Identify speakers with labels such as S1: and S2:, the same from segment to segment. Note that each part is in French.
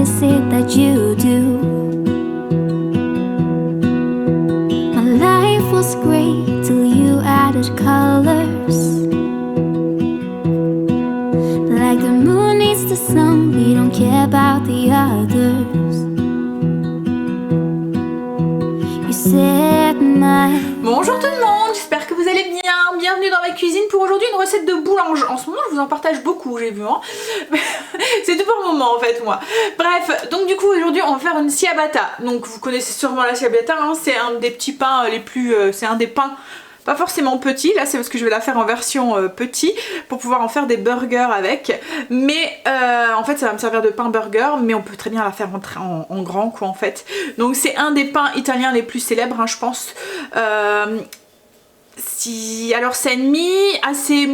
S1: is it that you do? My life was great till you added colors. Like the moon needs the sun, we don't care about the others. You said my...
S2: Bonjour tout le monde, j'espère que vous allez bien. Bienvenue dans ma cuisine pour aujourd'hui une recette de boulange. En ce moment je vous en partage beaucoup, j'ai vu hein. C'est tout pour le moment en fait moi. Bref, donc du coup aujourd'hui on va faire une ciabatta. Donc vous connaissez sûrement la ciabatta hein. C'est un des petits pains les plus... c'est un des pains pas forcément petit, là c'est parce que je vais la faire en version petit pour pouvoir en faire des burgers avec, mais en fait ça va me servir de pain burger, mais on peut très bien la faire en grand quoi en fait. Donc c'est un des pains italiens les plus célèbres hein, je pense. Alors c'est une mie assez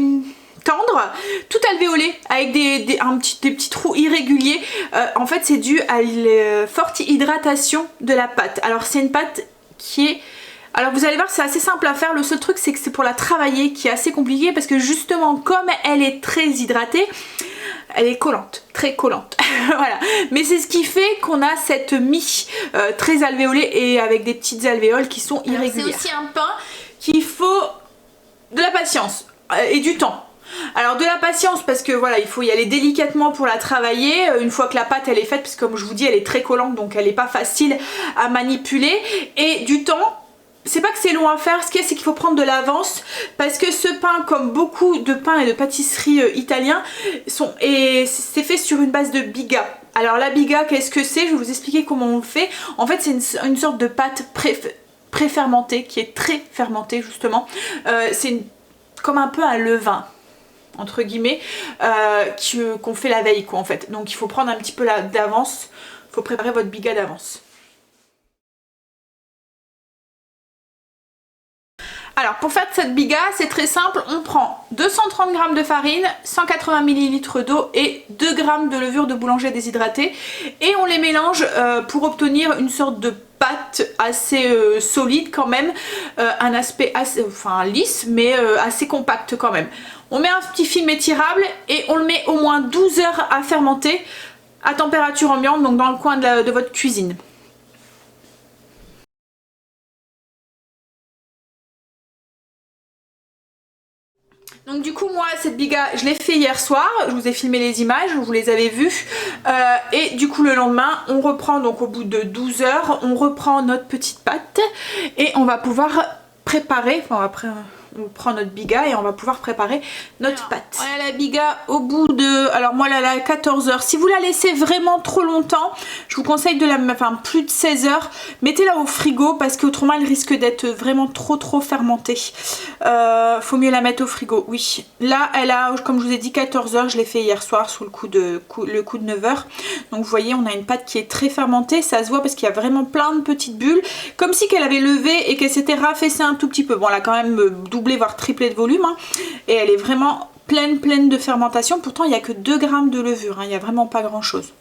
S2: tendre, tout alvéolé avec des petits trous irréguliers. En fait c'est dû à la forte hydratation de la pâte. Alors c'est une pâte qui est... Alors vous allez voir c'est assez simple à faire, le seul truc c'est que c'est pour la travailler qui est assez compliqué parce que justement comme elle est très hydratée, elle est collante, très collante, voilà. Mais c'est ce qui fait qu'on a cette mie très alvéolée et avec des petites alvéoles qui sont irrégulières. C'est aussi un pain qu'il faut de la patience et du temps. Alors de la patience parce que voilà il faut y aller délicatement pour la travailler une fois que la pâte elle est faite parce que comme je vous dis elle est très collante donc elle n'est pas facile à manipuler, et du temps. C'est pas que c'est long à faire, ce qu'il y a c'est qu'il faut prendre de l'avance parce que ce pain, comme beaucoup de pains et de pâtisseries italiens, c'est fait sur une base de biga. Alors la biga, qu'est-ce que c'est? Je vais vous expliquer comment on le fait. En fait c'est une sorte de pâte préfermentée qui est très fermentée justement. C'est comme un peu un levain entre guillemets qu'on fait la veille quoi en fait. Donc il faut prendre un petit peu d'avance, il faut préparer votre biga d'avance. Alors pour faire cette biga c'est très simple, on prend 230 g de farine, 180 ml d'eau et 2 g de levure de boulanger déshydratée et on les mélange pour obtenir une sorte de pâte assez solide quand même, un aspect assez lisse mais assez compact quand même. On met un petit film étirable et on le met au moins 12 heures à fermenter à température ambiante, donc dans le coin de votre cuisine. Donc du coup moi cette biga je l'ai fait hier soir, je vous ai filmé les images, vous les avez vues et du coup le lendemain on reprend, donc au bout de 12 heures on reprend notre petite pâte et on va pouvoir préparer, on prend notre biga et on va pouvoir préparer notre pâte. Voilà la biga au bout de... Alors moi là, 14 heures. Si vous la laissez vraiment trop longtemps, je vous conseille de la... plus de 16 heures. Mettez-la au frigo parce qu'autrement elle risque d'être vraiment trop fermentée. Faut mieux la mettre au frigo, oui. Là elle a, comme je vous ai dit, 14 heures. Je l'ai fait hier soir sous le coup de 9 heures. Donc vous voyez on a une pâte qui est très fermentée. Ça se voit parce qu'il y a vraiment plein de petites bulles. Comme si qu'elle avait levé et qu'elle s'était raffaissée un tout petit peu. Bon elle a quand même doublé voire triplé de volume hein, et elle est vraiment pleine de fermentation. Pourtant il n'y a que 2 g de levure hein, il n'y a vraiment pas grand chose.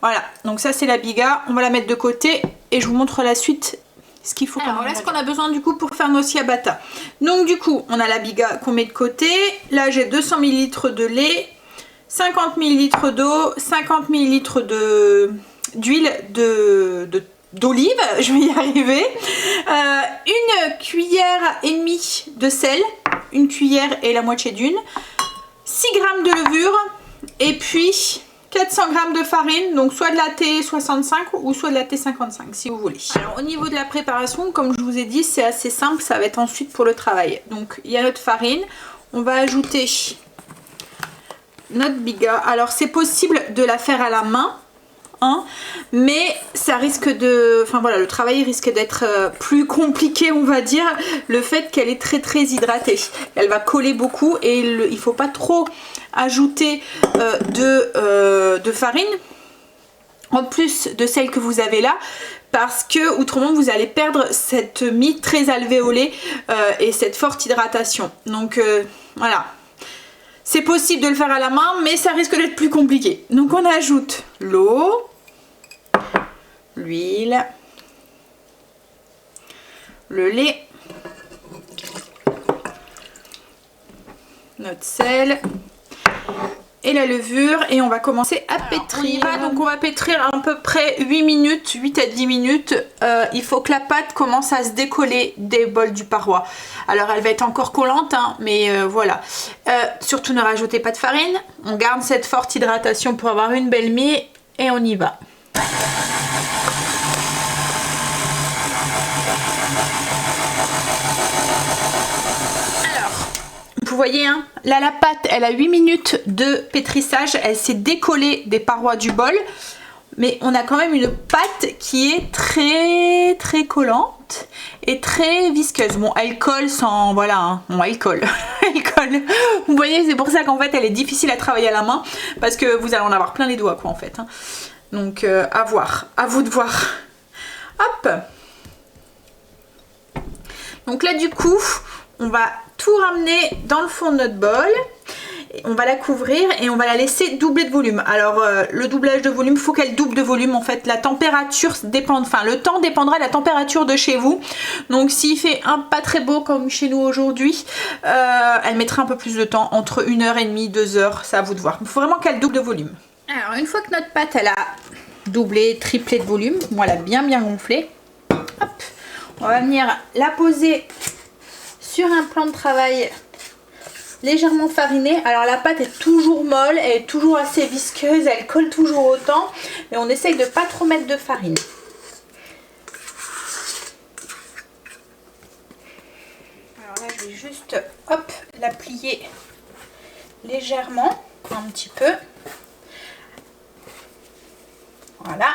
S2: Voilà, donc ça c'est la biga, on va la mettre de côté et je vous montre la suite ce qu'il faut. Alors voilà ce qu'on a besoin du coup pour faire nos ciabatta. Donc du coup on a la biga qu'on met de côté. Là j'ai 200 ml de lait, 50 ml d'eau, 50 ml d'huile d'olive, je vais y arriver, une cuillère et demie de sel, une cuillère et la moitié d'une, 6 g de levure et puis 400 g de farine, donc soit de la T65 ou soit de la T55 si vous voulez. Alors au niveau de la préparation, comme je vous ai dit, c'est assez simple, ça va être ensuite pour le travail. Donc il y a notre farine, on va ajouter notre biga. Alors c'est possible de la faire à la main, hein, mais ça risque de... voilà, le travail risque d'être plus compliqué on va dire, le fait qu'elle est très hydratée. Elle va coller beaucoup et il faut pas trop ajouter de farine en plus de celle que vous avez là parce que autrement vous allez perdre cette mie très alvéolée et cette forte hydratation. Donc voilà. C'est possible de le faire à la main mais ça risque d'être plus compliqué. Donc on ajoute l'eau, l'huile, le lait, notre sel et la levure et on va commencer à pétrir. Donc on va pétrir à peu près 8 minutes, 8 à 10 minutes. Il faut que la pâte commence à se décoller des bols du paroi. Alors elle va être encore collante, hein, mais voilà. Surtout ne rajoutez pas de farine. On garde cette forte hydratation pour avoir une belle mie et on y va. Vous voyez, hein, là la pâte, elle a 8 minutes de pétrissage, elle s'est décollée des parois du bol, mais on a quand même une pâte qui est très collante et très visqueuse. Bon, elle colle sans, voilà, hein, bon, elle colle, elle colle. Vous voyez, c'est pour ça qu'en fait, elle est difficile à travailler à la main, parce que vous allez en avoir plein les doigts, quoi, en fait. Hein. Donc, à voir, à vous de voir. Hop. Donc là, du coup, on va tout ramener dans le fond de notre bol. Et on va la couvrir et on va la laisser doubler de volume. Alors le doublage de volume, il faut qu'elle double de volume en fait. La température dépend, enfin le temps dépendra de la température de chez vous. Donc s'il fait un pas très beau comme chez nous aujourd'hui, elle mettra un peu plus de temps, entre 1h30, 2h, c'est à vous de voir. Il faut vraiment qu'elle double de volume. Alors une fois que notre pâte elle a doublé, triplé de volume, moi elle a bien gonflé. Hop, on va venir la poser sur un plan de travail légèrement fariné. Alors la pâte est toujours molle, elle est toujours assez visqueuse, elle colle toujours autant, mais on essaye de pas trop mettre de farine. Alors là je vais juste hop la plier légèrement, un petit peu. Voilà.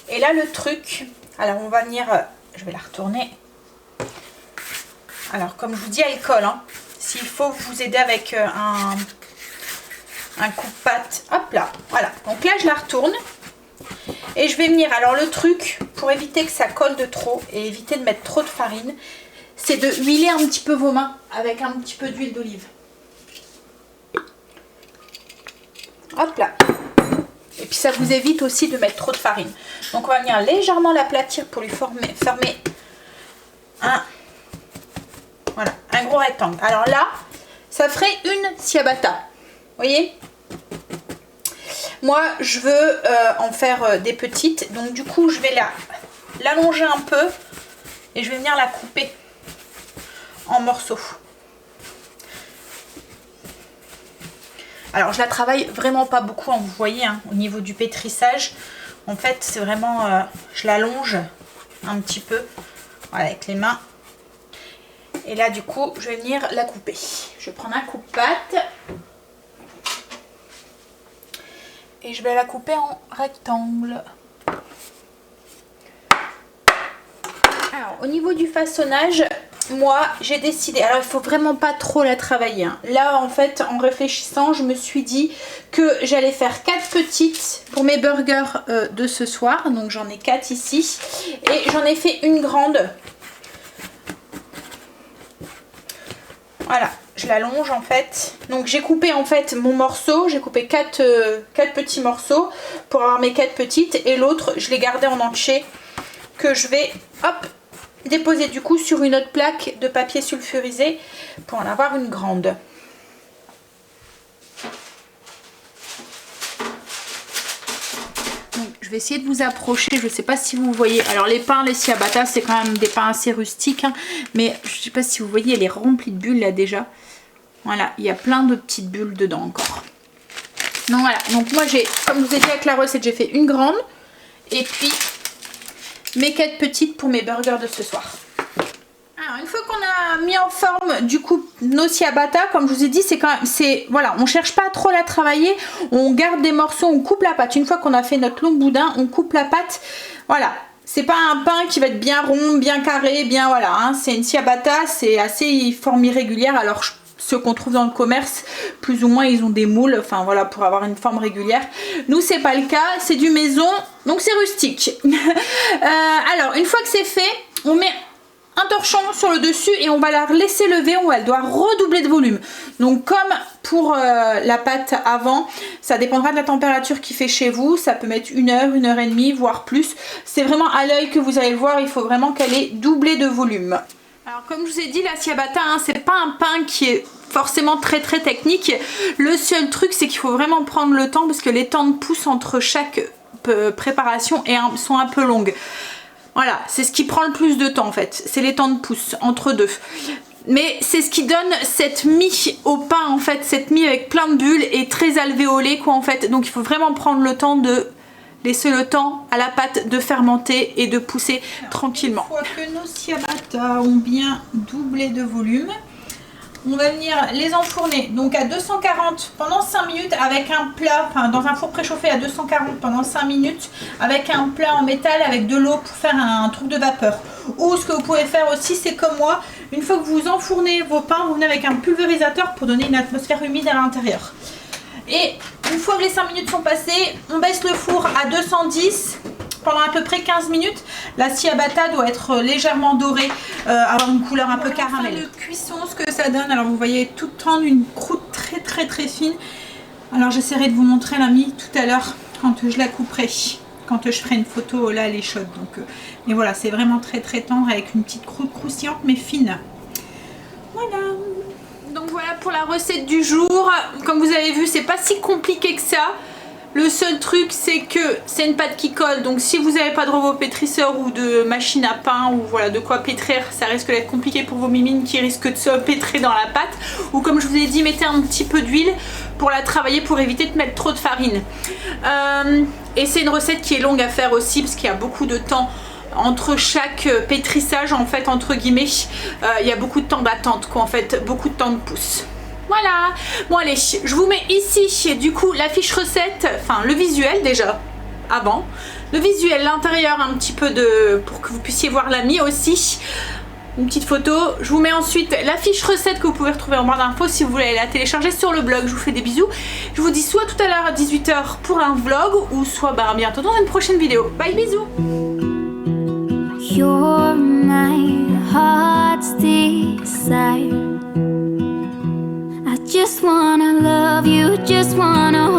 S2: Et là le truc, alors on va venir, je vais la retourner. Alors comme je vous dis, elle colle, hein. S'il faut vous aider avec un coupe-pâte, hop là, voilà. Donc là je la retourne et je vais venir, alors le truc pour éviter que ça colle de trop et éviter de mettre trop de farine, c'est de huiler un petit peu vos mains avec un petit peu d'huile d'olive. Hop là. Et puis ça vous évite aussi de mettre trop de farine. Donc on va venir légèrement l'aplatir pour lui former voilà, un gros rectangle. Alors là, ça ferait une ciabatta. Vous voyez? Moi, je veux en faire des petites. Donc du coup, je vais l'allonger un peu et je vais venir la couper en morceaux. Alors, je la travaille vraiment pas beaucoup, hein, vous voyez, hein, au niveau du pétrissage. En fait, c'est vraiment... je l'allonge un petit peu, voilà, avec les mains. Et là, du coup, je vais venir la couper. Je vais prendre un coupe-pâte. Et je vais la couper en rectangle. Alors, au niveau du façonnage, moi, j'ai décidé... Alors, il faut vraiment pas trop la travailler. Hein. Là, en fait, en réfléchissant, je me suis dit que j'allais faire 4 petites pour mes burgers de ce soir. Donc, j'en ai 4 ici. Et j'en ai fait une grande. Voilà, je l'allonge en fait. Donc j'ai coupé en fait mon morceau, j'ai coupé 4 petits morceaux pour avoir mes 4 petites. Et l'autre, je l'ai gardé en entier que je vais hop déposer du coup sur une autre plaque de papier sulfurisé pour en avoir une grande. Donc, je vais essayer de vous approcher, je ne sais pas si vous voyez. Alors les pains, les ciabatta, c'est quand même des pains assez rustiques, hein, mais je ne sais pas si vous voyez, elle est remplie de bulles là déjà. Voilà, il y a plein de petites bulles dedans encore. Donc voilà, donc moi j'ai, comme je vous ai dit avec la recette, j'ai fait une grande et puis mes 4 petites pour mes burgers de ce soir. Alors une fois qu'on a mis en forme du coup nos ciabatta, comme je vous ai dit, c'est quand même, voilà, on cherche pas trop la travailler, on garde des morceaux, on coupe la pâte. Une fois qu'on a fait notre long boudin, on coupe la pâte. Voilà, c'est pas un pain qui va être bien rond, bien carré, bien voilà, hein. C'est une ciabatta, c'est assez forme irrégulière. Alors ceux qu'on trouve dans le commerce, plus ou moins ils ont des moules, enfin voilà, pour avoir une forme régulière. Nous c'est pas le cas, c'est du maison, donc c'est rustique. Alors une fois que c'est fait, on met un torchon sur le dessus et on va la laisser lever, elle doit redoubler de volume. Donc comme pour la pâte avant, ça dépendra de la température qu'il fait chez vous, ça peut mettre 1 heure, 1 heure et demie, voire plus. C'est vraiment à l'œil que vous allez le voir, il faut vraiment qu'elle ait doublé de volume. Alors comme je vous ai dit, la ciabatta, hein, c'est pas un pain qui est forcément très technique. Le seul truc c'est qu'il faut vraiment prendre le temps parce que les temps de pousse entre chaque préparation sont un peu longues. Voilà, c'est ce qui prend le plus de temps en fait, c'est les temps de pousse entre deux. Mais c'est ce qui donne cette mie au pain en fait, cette mie avec plein de bulles et très alvéolée quoi en fait. Donc il faut vraiment prendre le temps de laisser le temps à la pâte de fermenter et de pousser tranquillement. Une fois que nos ciabatta ont bien doublé de volume, on va venir les enfourner donc à 240 pendant 5 minutes avec un plat, enfin dans un four préchauffé à 240 pendant 5 minutes avec un plat en métal avec de l'eau pour faire un truc de vapeur. Ou ce que vous pouvez faire aussi, c'est comme moi, une fois que vous enfournez vos pains, vous venez avec un pulvérisateur pour donner une atmosphère humide à l'intérieur. Et une fois que les 5 minutes sont passées, on baisse le four à 210 pendant à peu près 15 minutes. La ciabatta doit être légèrement dorée, avoir une couleur un peu caramel. De cuisson, ce que ça donne, alors vous voyez toute tendre, une croûte très fine. Alors j'essaierai de vous montrer la mie tout à l'heure quand je la couperai, quand je ferai une photo là elle est chaude. Donc, mais voilà, c'est vraiment très tendre avec une petite croûte croustillante mais fine. Voilà. Donc voilà pour la recette du jour. Comme vous avez vu, c'est pas si compliqué que ça. Le seul truc c'est que c'est une pâte qui colle, donc si vous n'avez pas de robot pétrisseur ou de machine à pain ou voilà de quoi pétrir, ça risque d'être compliqué pour vos mimines qui risquent de se pétrer dans la pâte. Ou comme je vous ai dit, mettez un petit peu d'huile pour la travailler pour éviter de mettre trop de farine. Et c'est une recette qui est longue à faire aussi parce qu'il y a beaucoup de temps entre chaque pétrissage en fait, entre guillemets. Il y a beaucoup de temps d'attente quoi en fait, beaucoup de temps de pousse. Voilà, bon allez, je vous mets ici du coup la fiche recette, enfin le visuel déjà, avant. Le visuel, l'intérieur un petit peu pour que vous puissiez voir la mie aussi. Une petite photo. Je vous mets ensuite la fiche recette que vous pouvez retrouver en barre d'infos si vous voulez la télécharger sur le blog. Je vous fais des bisous. Je vous dis soit tout à l'heure à 18 h pour un vlog ou soit bientôt dans une prochaine vidéo. Bye, bisous.
S1: You're my heart's desire. I just wanna love you, just wanna